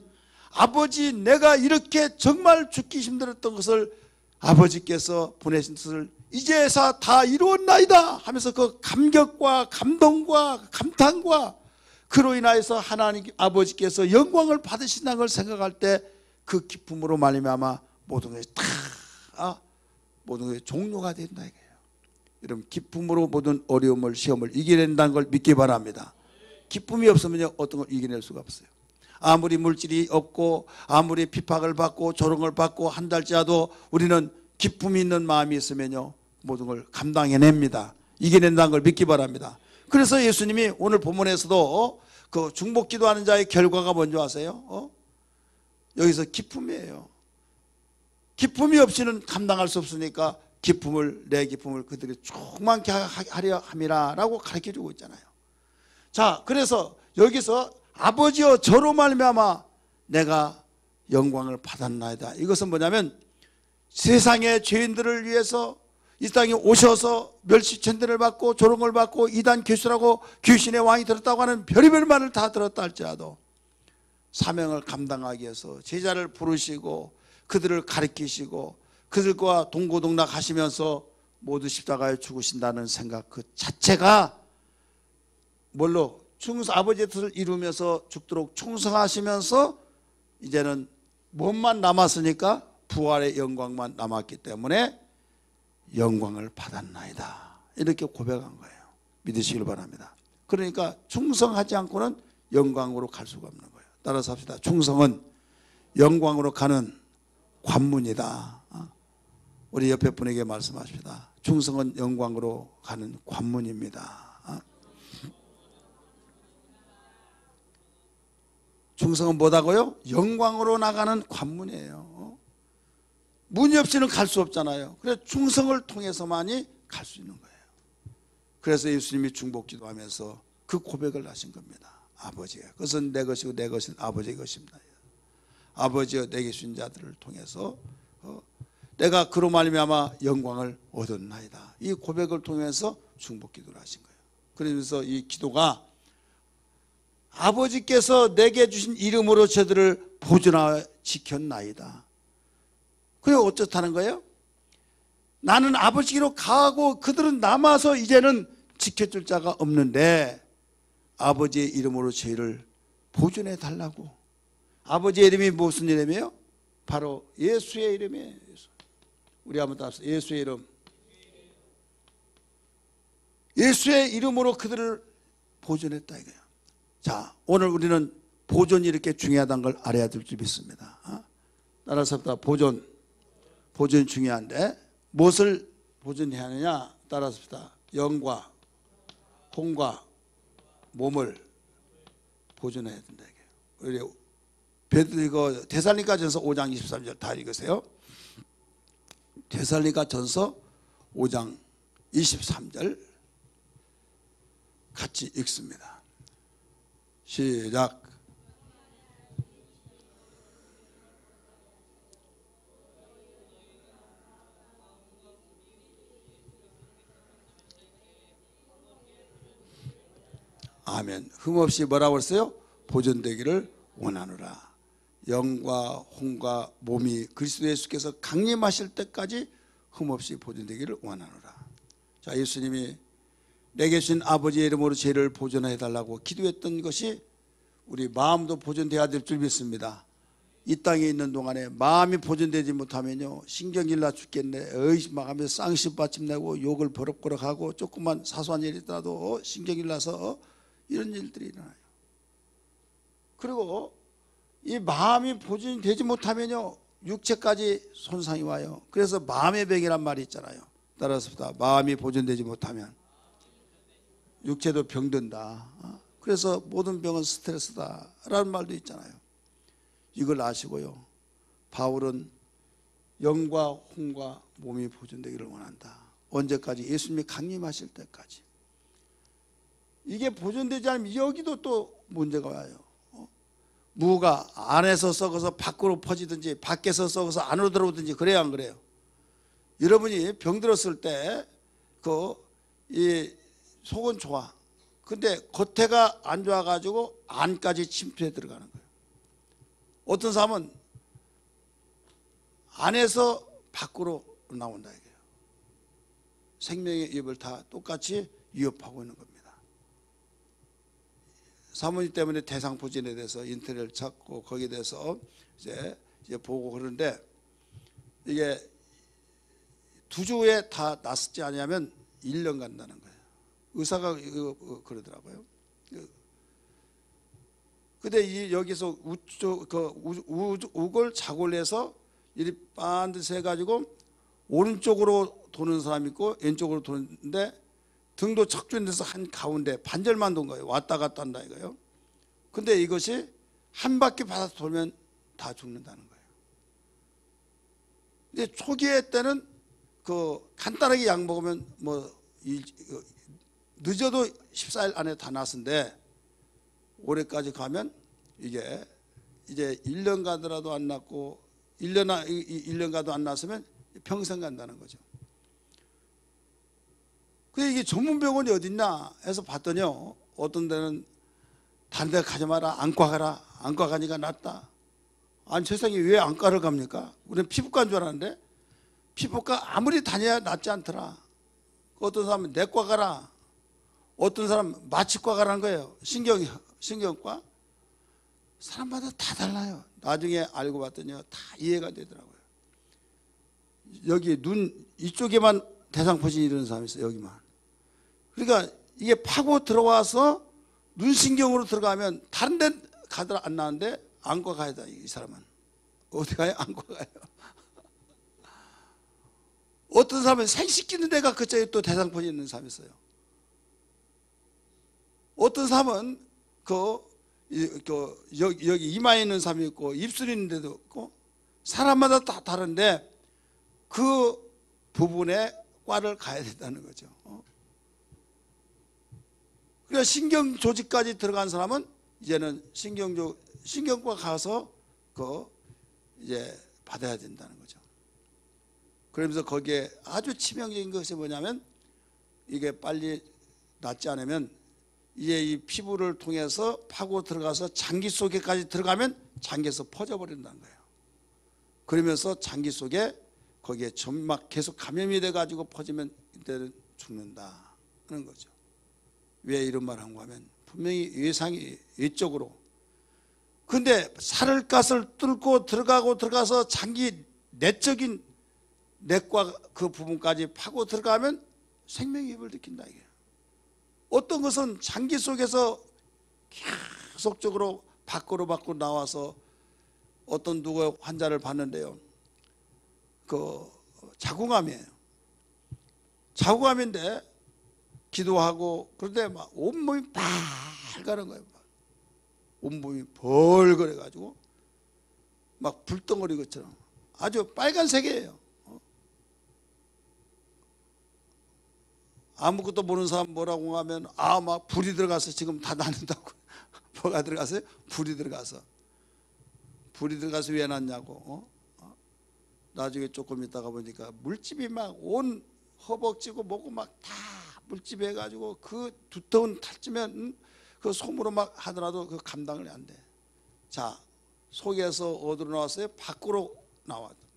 아버지, 내가 이렇게 정말 죽기 힘들었던 것을 아버지께서 보내신 뜻을 이제서 다 이루었나이다 하면서 그 감격과 감동과 감탄과 그로 인하여서 하나님 아버지께서 영광을 받으신다는 걸 생각할 때 그 기쁨으로 말미암아 모든 것이 다 모든 것이 종료가 된다 이거예요. 여러분 기쁨으로 모든 어려움을 시험을 이겨낸다는 걸 믿기 바랍니다. 기쁨이 없으면 어떤 걸 이겨낼 수가 없어요. 아무리 물질이 없고 아무리 핍박을 받고 조롱을 받고 한달째라도 우리는 기쁨이 있는 마음이 있으면요 모든 걸 감당해냅니다. 이겨낸다는 걸 믿기 바랍니다. 그래서 예수님이 오늘 본문에서도 그 중보기도하는 자의 결과가 뭔지 아세요? 여기서 기쁨이에요. 기쁨이 없이는 감당할 수 없으니까 내 기쁨을 그들이 충만케 하려 함이라 라고 가르쳐주고 있잖아요. 자, 그래서 여기서 아버지여 저로 말미암아 내가 영광을 받았나이다. 이것은 뭐냐면 세상의 죄인들을 위해서 이 땅에 오셔서 멸시천대를 받고 조롱을 받고 이단 교수라고 귀신의 왕이 들었다고 하는 별의별 말을 다 들었다 할지라도 사명을 감당하기 위해서 제자를 부르시고 그들을 가르치시고 그들과 동고동락 하시면서 모두 십자가에 죽으신다는 생각 그 자체가 뭘로 아버지의 뜻을 이루면서 죽도록 충성하시면서 이제는 몸만 남았으니까 부활의 영광만 남았기 때문에 영광을 받았나이다 이렇게 고백한 거예요. 믿으시길 바랍니다. 그러니까 충성하지 않고는 영광으로 갈 수가 없는 거예요. 따라서 합시다. 충성은 영광으로 가는 관문이다. 우리 옆에 분에게 말씀하십시다. 충성은 영광으로 가는 관문입니다. 충성은 뭐다고요? 영광으로 나가는 관문이에요. 문이 없이는 갈 수 없잖아요. 그래서 충성을 통해서만이 갈 수 있는 거예요. 그래서 예수님이 중보기도하면서 그 고백을 하신 겁니다. 아버지가 그것은 내 것이고 내 것은 아버지의 것입니다. 아버지여 내게 주신 자들을 통해서 내가 그로 말미암아 영광을 얻었나이다. 이 고백을 통해서 중보기도를 하신 거예요. 그러면서 이 기도가 아버지께서 내게 주신 이름으로 저들을 보존하여 지켰나이다. 그게 어떻다는 거예요? 나는 아버지로 가고 그들은 남아서 이제는 지켜줄 자가 없는데 아버지의 이름으로 저희를 보존해 달라고. 아버지의 이름이 무슨 이름이에요? 바로 예수의 이름이에요. 우리 한번 따라서 예수의 이름. 예수의 이름으로 그들을 보존했다 이거예요. 자, 오늘 우리는 보존이 이렇게 중요하다는 걸 알아야 될 줄 믿습니다. 따라서 보존이 중요한데 무엇을 보존해야 하느냐? 따라서 영과 혼과 몸을 보존해야 된다 이게요. 우리 이거 데살로니가전서 5장 23절 다 읽으세요. 데살로니가전서 5장 23절 같이 읽습니다. 시작. 아멘. 흠없이 뭐라고 했어요? 보존되기를 원하노라. 영과 혼과 몸이 그리스도 예수께서 강림하실 때까지 흠없이 보존되기를 원하노라. 자, 예수님이 내게 주신 아버지의 이름으로 죄를 보존해 달라고 기도했던 것이 우리 마음도 보존돼야 될 줄 믿습니다. 이 땅에 있는 동안에 마음이 보존되지 못하면요 신경질 나 죽겠네 막 하면서 쌍시 받침 내고 욕을 버럭버럭하고 조금만 사소한 일이 있더라도 신경질 나서 이런 일들이 일어나요. 그리고 이 마음이 보존이 되지 못하면요 육체까지 손상이 와요. 그래서 마음의 병이란 말이 있잖아요. 따라서 마음이 보존되지 못하면 육체도 병든다. 그래서 모든 병은 스트레스다 라는 말도 있잖아요. 이걸 아시고요 바울은 영과 혼과 몸이 보존되기를 원한다. 언제까지? 예수님이 강림하실 때까지. 이게 보존되지 않으면 여기도 또 문제가 와요. 무가 안에서 썩어서 밖으로 퍼지든지 밖에서 썩어서 안으로 들어오든지 그래야 안 그래요? 여러분이 병들었을 때 이 속은 좋아. 근데 겉에가 안 좋아가지고 안까지 침투해 들어가는 거예요. 어떤 사람은 안에서 밖으로 나온다 이게요. 생명의 입을 다 똑같이 위협하고 있는 겁니다. 사모님 때문에 대상포진에 대해서 인터넷을 찾고 거기에 대해서 이제 보고 그러는데 이게 2주에 다 낫지 않으면 1년 간다는 거예요. 의사가 그러더라고요. 근데 여기서 우골 자골에서 이리 반듯이 해가지고 오른쪽으로 도는 사람이 있고 왼쪽으로 도는데 등도 척추인데서 한 가운데 반절만 돈 거예요. 왔다 갔다 한다 이거예요. 근데 이것이 한 바퀴 받아서 돌면 다 죽는다는 거예요. 근데 초기에 때는 간단하게 약 먹으면 늦어도 14일 안에 다 났는데 올해까지 가면 이게 이제 1년 가더라도 안 났고 1년 가도 안 났으면 평생 간다는 거죠. 그래 이게 전문 병원이 어딨나 해서 봤더니요, 어떤 데는 다른 데 가지 마라, 안과 가라, 안과 가니까 낫다. 아니 세상에 왜 안과를 갑니까? 우리는 피부과인 줄 알았는데 피부과 아무리 다녀야 낫지 않더라. 어떤 사람은 내과 가라, 어떤 사람은 마취과 가라는 거예요. 신경과. 사람마다 다 달라요. 나중에 알고 봤더니 다 이해가 되더라고요. 여기 눈 이쪽에만 대상포진이 이런 사람이 있어요. 여기만. 그러니까 이게 파고 들어와서 눈신경으로 들어가면 다른 데 가더라 안 나는데 안과 가야 돼. 이 사람은 어디 가요? 안과 가요. 어떤 사람은 생식기는 데가 그쪽에 또 대상포진 있는 사람이 있어요. 어떤 사람은 여기 이마에 있는 사람이 있고 입술에 있는 데도 있고 사람마다 다 다른데 그 부분에 과를 가야 된다는 거죠. 그러니까 신경 조직까지 들어간 사람은 이제는 신경과 가서 이제 받아야 된다는 거죠. 그러면서 거기에 아주 치명적인 것이 뭐냐면 이게 빨리 낫지 않으면 이제 이 피부를 통해서 파고 들어가서 장기 속에까지 들어가면 장기에서 퍼져버린다는 거예요. 그러면서 장기 속에 거기에 점막 계속 감염이 돼가지고 퍼지면 이때는 죽는다는 거죠. 왜 이런 말을 한 거 하면 분명히 예상이 외적으로. 근데 살을가스를 뚫고 들어가서 장기 내적인 내과 그 부분까지 파고 들어가면 생명위협을 느낀다 이게. 어떤 것은 장기 속에서 계속적으로 밖으로 나와서 어떤 누구 환자를 봤는데요. 자궁암이에요. 자궁암인데 기도하고 그런데 막 온몸이 빨가는 거예요. 온몸이 벌거려가지고 막 불덩어리 것처럼 아주 빨간색이에요. 아무것도 모르는 사람 뭐라고 하면 막 불이 들어가서 지금 다 나는다고. 뭐가 들어가서요? 불이 들어가서 왜 났냐고. 나중에 조금 있다가 보니까 물집이 막 온 허벅지고 뭐고 막 다 물집이 해가지고 그 두터운 탈지면 그 솜으로 막 하더라도 그 감당을 안 돼. 자, 속에서 어디로 나왔어요? 밖으로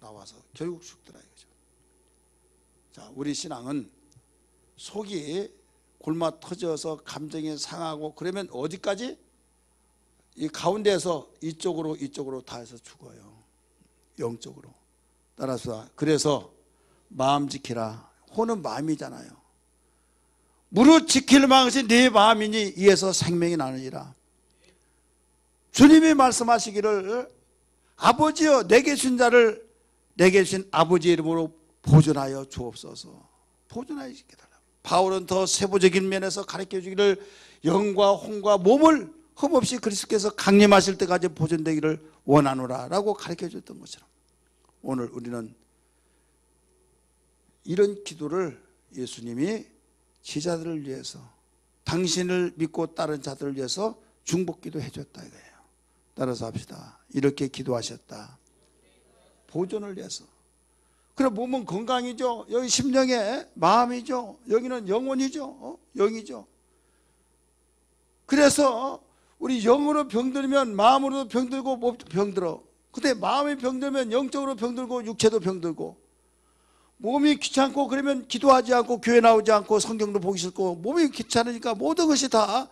나와서 결국 죽더라 이거죠. 자, 우리 신앙은 속이 골마 터져서 감정이 상하고 그러면 어디까지? 이 가운데에서 이쪽으로 다 해서 죽어요. 영적으로. 따라서 그래서 마음 지키라. 혼은 마음이잖아요. 무릇 지킬 마음이 네 마음이니 이에서 생명이 나느니라. 주님이 말씀하시기를 아버지여 내게 준 자를 내게 준 아버지의 이름으로 보존하여 주옵소서. 보존하여 지켜달라고. 바울은 더 세부적인 면에서 가르쳐 주기를 영과 혼과 몸을 흠없이 그리스도께서 강림하실 때까지 보존되기를 원하노라 라고 가르쳐 줬던 것처럼 오늘 우리는 이런 기도를 예수님이 제자들을 위해서 당신을 믿고 따른 자들을 위해서 중복기도 해줬다 이거예요. 따라서 합시다. 이렇게 기도하셨다. 보존을 위해서. 그래 몸은 건강이죠. 여기 심령의 마음이죠. 여기는 영혼이죠. 영이죠. 그래서 우리 영으로 병들면 마음으로도 병들고 몸도 병들어. 근데 마음이 병들면 영적으로 병들고 육체도 병들고 몸이 귀찮고 그러면 기도하지 않고 교회 나오지 않고 성경도 보기 싫고 몸이 귀찮으니까 모든 것이 다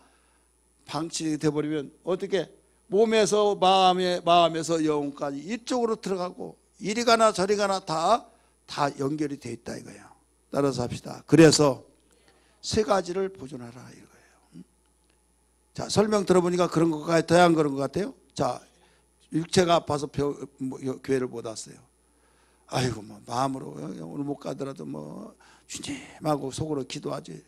방치돼 버리면 어떻게 몸에서 마음에서 영혼까지 이쪽으로 들어가고 이리 가나 저리 가나 다 연결이 돼 있다 이거예요. 따라서 합시다. 그래서 세 가지를 보존하라 이거예요. 자, 설명 들어보니까 그런 것 같아요? 더 안 그런 것 같아요? 자, 육체가 아파서 교회를 못 왔어요. 아이고 뭐 마음으로 오늘 못 가더라도 뭐 주님하고 속으로 기도하지.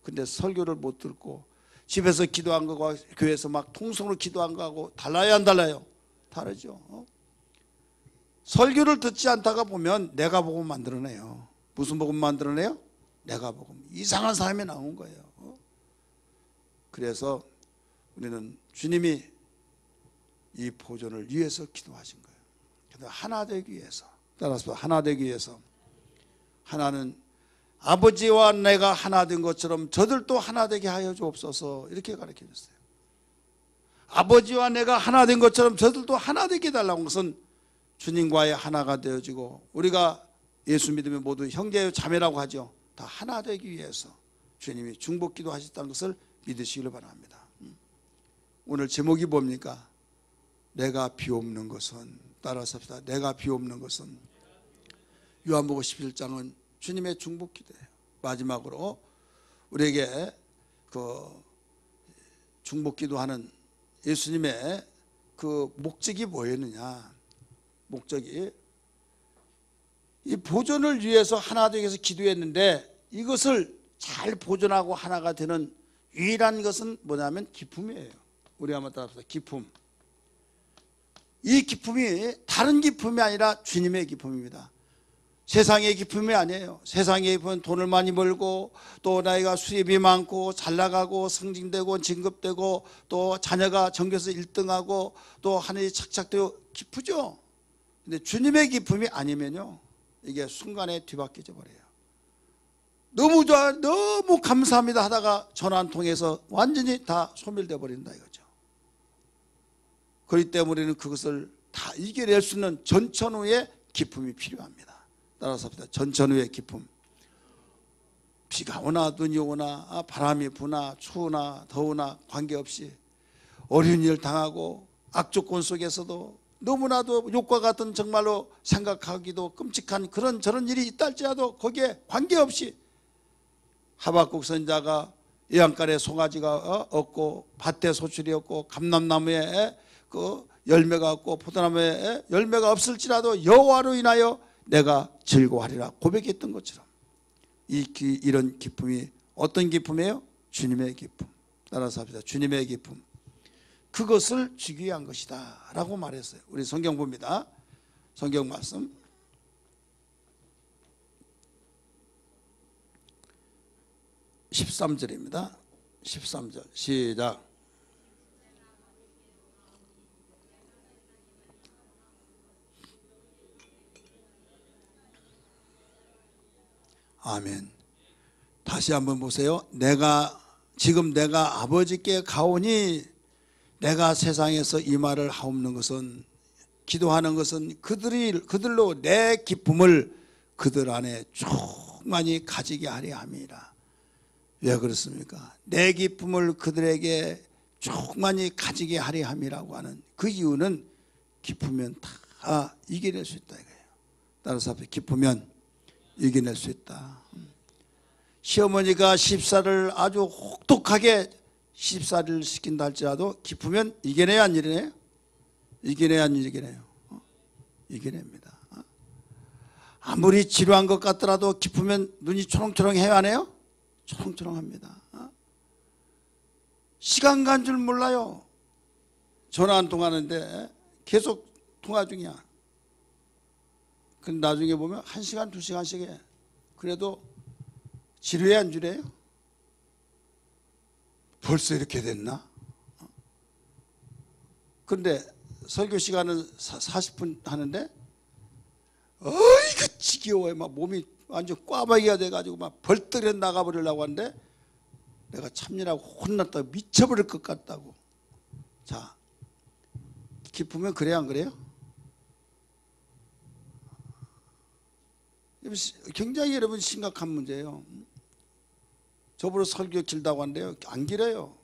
근데 설교를 못 듣고 집에서 기도한 거와 교회에서 막 통성으로 기도한 거하고 달라요 안 달라요? 다르죠. 설교를 듣지 않다가 보면 내가 복음 만들어내요. 무슨 복음 만들어내요? 내가 복음. 이상한 사람이 나온 거예요. 그래서 우리는 주님이 이 보존을 위해서 기도하신 거예요. 하나 되기 위해서. 따라서 하나 되기 위해서. 하나는 아버지와 내가 하나 된 것처럼 저들도 하나 되게 하여 주옵소서, 이렇게 가르쳐 줬어요. 아버지와 내가 하나 된 것처럼 저들도 하나 되게 해달라는 것은 주님과의 하나가 되어지고, 우리가 예수 믿으면 모두 형제 자매라고 하죠. 다 하나 되기 위해서 주님이 중보기도 하셨다는 것을 믿으시기를 바랍니다. 오늘 제목이 뭡니까? 내가 비옵는 것은, 따라서 합시다. 내가 비옵는 것은. 요한복음 11장은 주님의 중보기도예요. 마지막으로 우리에게 그 중보기도하는 예수님의 그 목적이 뭐였느냐? 목적이 이 보존을 위해서 하나 되기 위해서 기도했는데, 이것을 잘 보존하고 하나가 되는 유일한 것은 뭐냐면 기쁨이에요. 우리 한번 따라합시다. 기쁨. 이 기쁨이 다른 기쁨이 아니라 주님의 기쁨입니다. 세상의 기쁨이 아니에요. 세상의 기쁨은 돈을 많이 벌고 또 나이가 수입이 많고 잘 나가고 승진되고 진급되고 또 자녀가 전교에서 1등하고 또 하늘이 착착되고 기쁘죠. 근데 주님의 기쁨이 아니면요, 이게 순간에 뒤바뀌어 버려요. 너무 좋아, 너무 감사합니다 하다가 전화 한 통해서 완전히 다 소멸되어 버린다 이거죠. 그렇기 때문에 우리는 그것을 다 이겨낼 수 있는 전천후의 기쁨이 필요합니다. 따라서 합시다. 전천후의 기쁨. 비가 오나 눈이 오나 바람이 부나 추우나 더우나 관계없이 어려운 일을 당하고 악조건 속에서도 너무나도 욕과 같은 정말로 생각하기도 끔찍한 그런 저런 일이 있다 할지라도 거기에 관계없이 하박국 선지자가 예언간에 송아지가 없고 밭에 소출이 없고 감람나무에 그 열매가 없고 포도나무에 열매가 없을지라도 여호와로 인하여 내가 즐거워하리라 고백했던 것처럼 이런 기쁨이 어떤 기쁨이에요? 주님의 기쁨. 따라서 합시다. 주님의 기쁨. 그것을 주기 위한 것이다 라고 말했어요. 우리 성경 봅니다. 성경 말씀 13절입니다 13절 시작. 아멘. 다시 한번 보세요. 지금 내가 아버지께 가오니 내가 세상에서 이 말을 하옵는 것은, 기도하는 것은 그들로 내 기쁨을 그들 안에 충만히 가지게 하려 함이라. 왜 그렇습니까? 내 기쁨을 그들에게 충만히 가지게 하려 함이라고 하는 그 이유는 기쁘면 다 이겨낼 수 있다 이거예요. 따라서 기쁘면 이겨낼 수 있다. 시어머니가 십사를 아주 혹독하게 십사를 시킨다 할지라도 기쁘면 이겨내야 안 이겨내요? 이겨내야 안 이겨내요? 이겨냅니다. 아무리 지루한 것 같더라도 기쁘면 눈이 초롱초롱해요 안 해요? 초롱초롱합니다. 시간 간 줄 몰라요. 전화 한 통하는데 계속 통화 중이야. 근데 나중에 보면 1시간 2시간씩 해. 그래도 지루해 안 지루해요? 벌써 이렇게 됐나? 그런데 설교 시간은 40분 하는데 어이구 지겨워요. 막 몸이 완전 꽈바기가 돼가지고 막 벌떡 나가버리려고 하는데 내가 참느라고 혼났다고 미쳐버릴 것 같다고. 자, 기쁘면 그래요 안 그래요? 굉장히 여러분 심각한 문제예요. 저보러 설교 길다고 한대요. 안 길어요.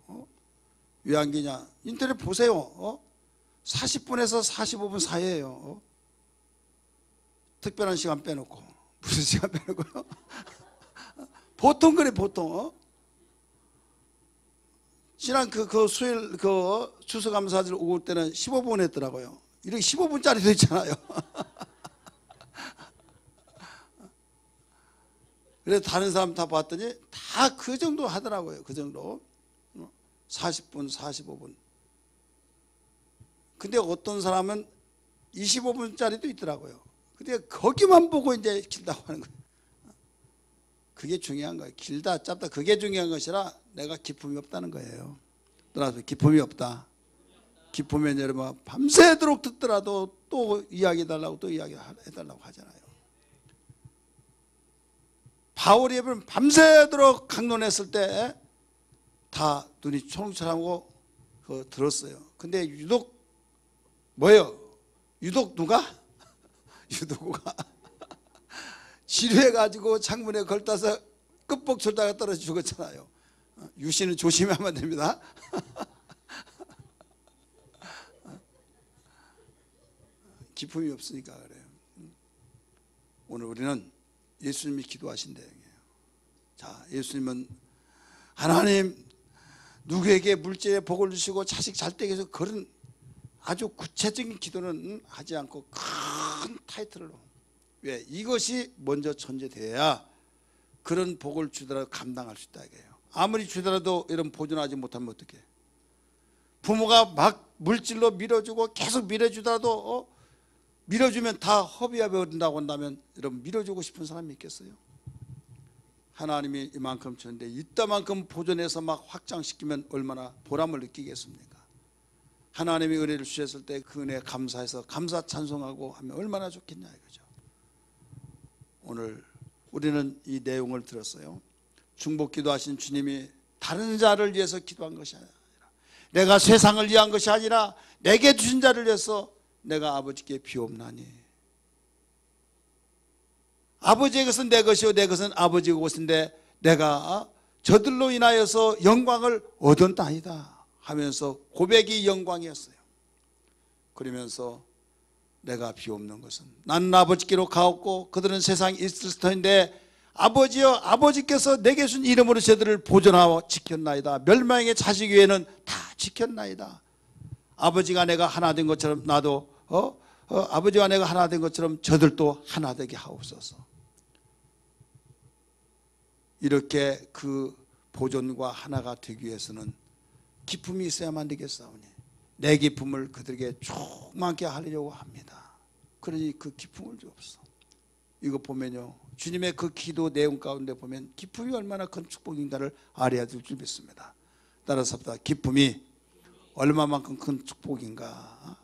왜 안 기냐? 인터넷 보세요. 40분에서 45분 사이에요. 특별한 시간 빼놓고. 무슨 시간 빼놓고요? 보통 그래 보통. 지난 그 수요일 그 추수감사절 올 때는 15분 했더라고요. 이렇게 15분짜리도 있잖아요. 그래서 다른 사람 다 봤더니 다 그 정도 하더라고요. 그 정도 40분 45분. 근데 어떤 사람은 25분짜리도 있더라고요. 근데 거기만 보고 이제 길다고 하는 거예요. 그게 중요한 거예요. 길다 짧다 그게 중요한 것이라 내가 기쁨이 없다는 거예요. 따라서 기쁨이 없다. 기쁘면 여러분 밤새도록 듣더라도 또 이야기해달라고 또 이야기해달라고 하잖아요. 바울이 밤새도록 강론했을 때 다 눈이 초롱초롱하고 들었어요. 근데 유독 뭐예요? 유독 누가? 유독가 지루해가지고 창문에 걸따서 끝복 졸다가 떨어져 죽었잖아요. 유씨는 조심하면 됩니다. 기쁨이 없으니까 그래요. 오늘 우리는 예수님이 기도하신대요. 자, 예수님은 하나님 누구에게 물질의 복을 주시고 자식 잘 되게 해서 그런 아주 구체적인 기도는 하지 않고 큰 타이틀로 왜? 이것이 먼저 전제되어야 그런 복을 주더라도 감당할 수 있다 이거예요. 아무리 주더라도 이런 보존하지 못하면 어떡해? 부모가 막 물질로 밀어주고 계속 밀어주더라도 밀어주면 다 허비해 버린다고 한다면 여러분 밀어주고 싶은 사람이 있겠어요? 하나님이 이만큼 줬는데 이따만큼 보존해서 막 확장시키면 얼마나 보람을 느끼겠습니까? 하나님이 은혜를 주셨을 때 그 은혜에 감사해서 감사 찬송하고 하면 얼마나 좋겠냐 이거죠. 오늘 우리는 이 내용을 들었어요. 중보기도 하신 주님이 다른 자를 위해서 기도한 것이 아니라 내가 세상을 위한 것이 아니라 내게 주신 자를 위해서 내가 아버지께 비옵나니 아버지의 것은 내 것이요 내 것은 아버지의 것인데 내가 저들로 인하여서 영광을 얻었나이다 하면서 고백이 영광이었어요. 그러면서 내가 비옵는 것은 나는 아버지께로 가옵고 그들은 세상에 있을 터인데 아버지여 아버지께서 내게 준 이름으로 저들을 보존하고 지켰나이다. 멸망의 자식 외에는 다 지켰나이다. 아버지가 내가 하나 된 것처럼 나도 아버지와 내가 하나 된 것처럼 저들도 하나 되게 하옵소서. 이렇게 그 보존과 하나가 되기 위해서는 기쁨이 있어야만 되겠사오니 내 기쁨을 그들에게 충만케 하려고 합니다. 그러니 그 기쁨을 주옵소서. 이거 보면요 주님의 그 기도 내용 가운데 보면 기쁨이 얼마나 큰 축복인가를 알아야 될 줄 믿습니다. 따라서 기쁨이 얼마만큼 큰 축복인가.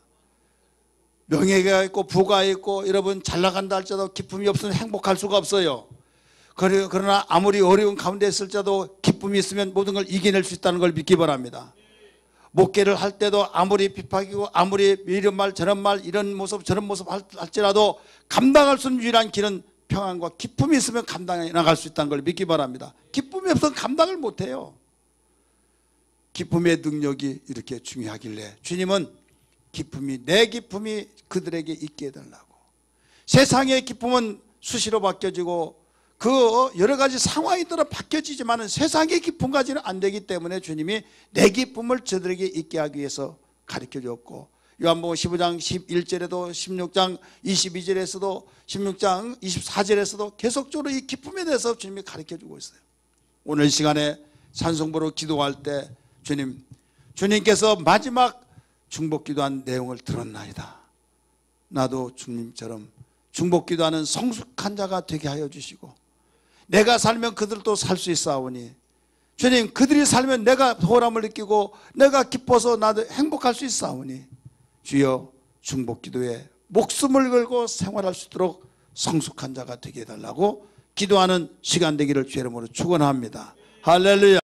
명예가 있고 부가 있고 여러분 잘 나간다 할지라도 기쁨이 없으면 행복할 수가 없어요. 그러나 아무리 어려운 가운데 있을지라도 기쁨이 있으면 모든 걸 이겨낼 수 있다는 걸 믿기 바랍니다. 목회를 할 때도 아무리 핍박이고 아무리 이런 말 저런 말 이런 모습 저런 모습 할지라도 감당할 수 있는 유일한 길은 평안과 기쁨이 있으면 감당해 나갈 수 있다는 걸 믿기 바랍니다. 기쁨이 없으면 감당을 못해요. 기쁨의 능력이 이렇게 중요하길래 주님은 기쁨이 내 기쁨이 그들에게 있게 해달라고. 세상의 기쁨은 수시로 바뀌어지고 그 여러 가지 상황에 따라 바뀌어지지만 세상의 기쁨 가지는 안 되기 때문에 주님이 내 기쁨을 저들에게 있게 하기 위해서 가르쳐 주었고 요한복음 15장 11절에도 16장 22절에서도 16장 24절에서도 계속적으로 이 기쁨에 대해서 주님이 가르쳐 주고 있어요. 오늘 시간에 찬송부로 기도할 때 주님께서 마지막 중보기도한 내용을 들었나이다. 나도 주님처럼 중보기도하는 성숙한 자가 되게 하여 주시고 내가 살면 그들도 살 수 있사오니 주님 그들이 살면 내가 보람을 느끼고 내가 기뻐서 나도 행복할 수 있사오니 주여 중보기도에 목숨을 걸고 생활할 수 있도록 성숙한 자가 되게 해달라고 기도하는 시간 되기를 주의 이름으로 축원합니다. 할렐루야.